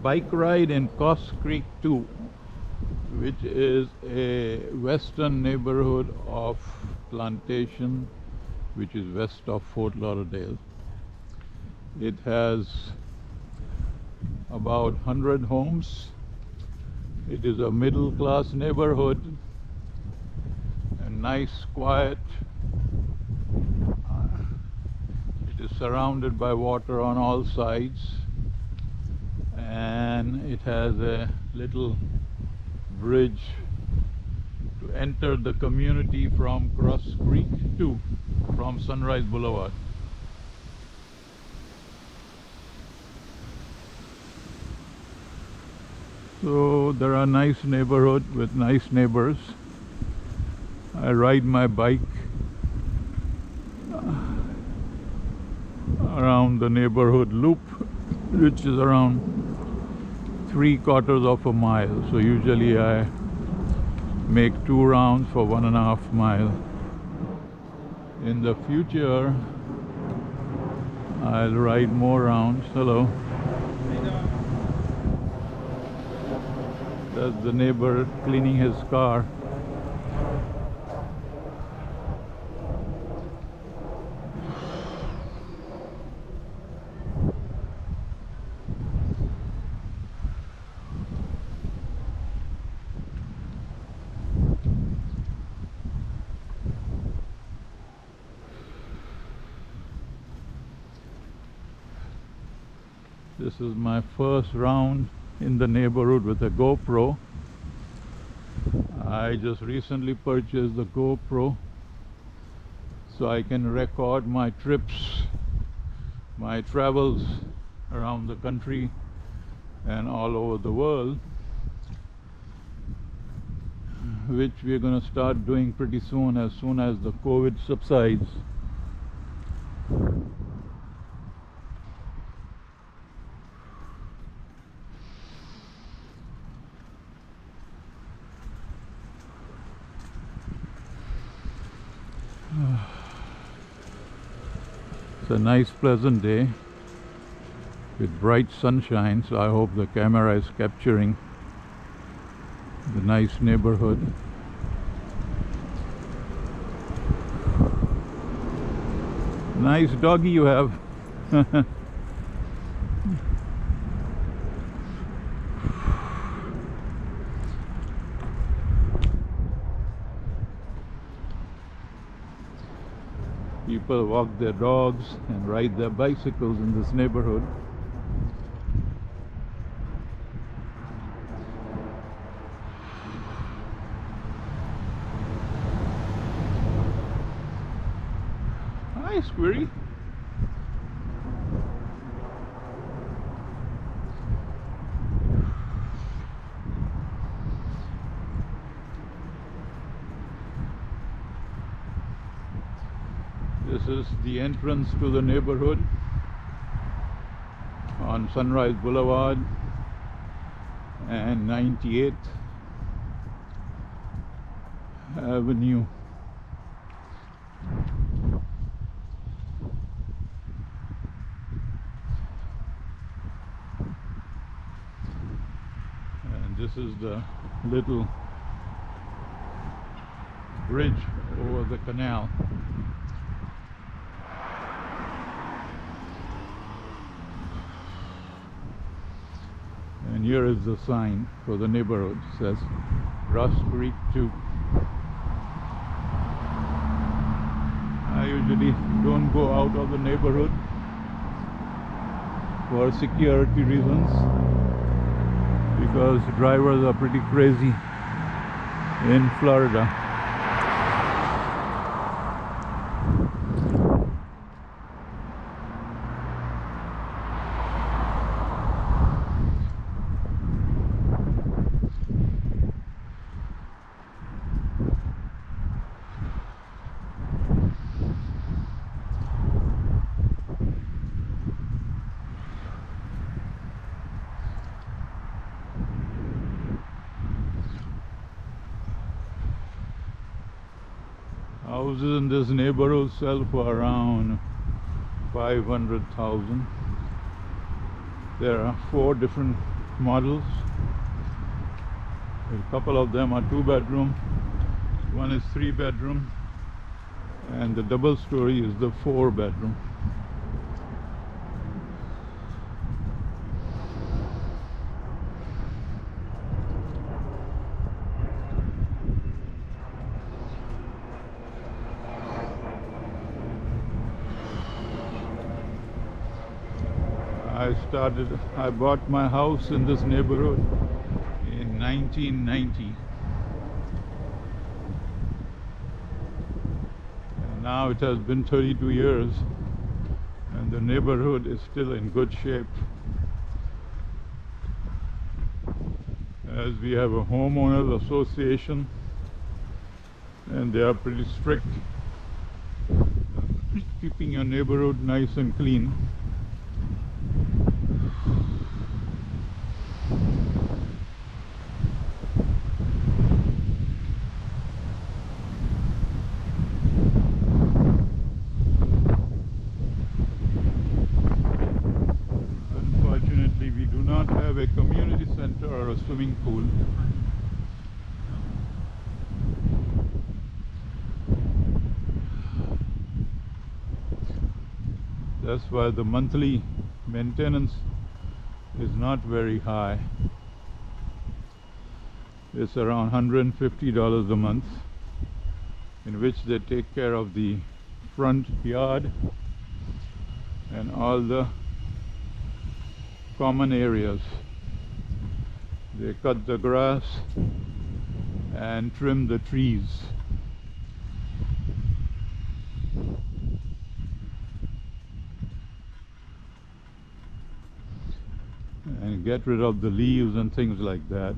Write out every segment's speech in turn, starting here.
Bike ride in Coss Creek 2, which is a western neighborhood of Plantation, which is west of Fort Lauderdale. It has about 100 homes. It is a middle-class neighborhood, a nice, quiet. It is surrounded by water on all sides, and it has a little bridge to enter the community from Cross Creek 2 from Sunrise Boulevard. So there are nice neighborhood with nice neighbors. I ride my bike around the neighborhood loop, which is around 3/4 of a mile. So usually I make 2 rounds for 1.5 mile. In the future, I'll ride more rounds. Hello. That's the neighbor cleaning his car. This is my first round in the neighborhood with a GoPro. I just recently purchased the GoPro so I can record my trips, my travels around the country and all over the world, which we're going to start doing pretty soon as the COVID subsides. It's a nice pleasant day with bright sunshine, so I hope the camera is capturing the nice neighborhood. Nice doggy you have. People walk their dogs and ride their bicycles in this neighborhood. Hi, Squirry. This is the entrance to the neighborhood on Sunrise Boulevard and 98th Avenue. And this is the little bridge over the canal. And here is the sign for the neighborhood. It says Cross Creek 2. I usually don't go out of the neighborhood for security reasons because drivers are pretty crazy in Florida. Houses in this neighborhood sell for around 500,000. There are 4 different models. A couple of them are 2-bedroom, one is 3-bedroom, and the double story is the 4-bedroom. I bought my house in this neighborhood in 1990. And now it has been 32 years and the neighborhood is still in good shape. As we have a homeowners association and they are pretty strict, keeping your neighborhood nice and clean. Unfortunately, we do not have a community center or a swimming pool. That's why the monthly maintenance is not very high. It's around $150 a month, in which they take care of the front yard and all the common areas. They cut the grass and trim the trees. And get rid of the leaves and things like that.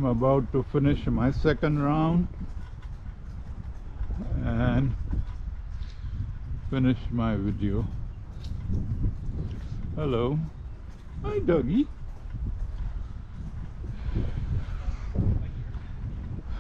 I'm about to finish my second round and finish my video. Hello. Hi, doggy.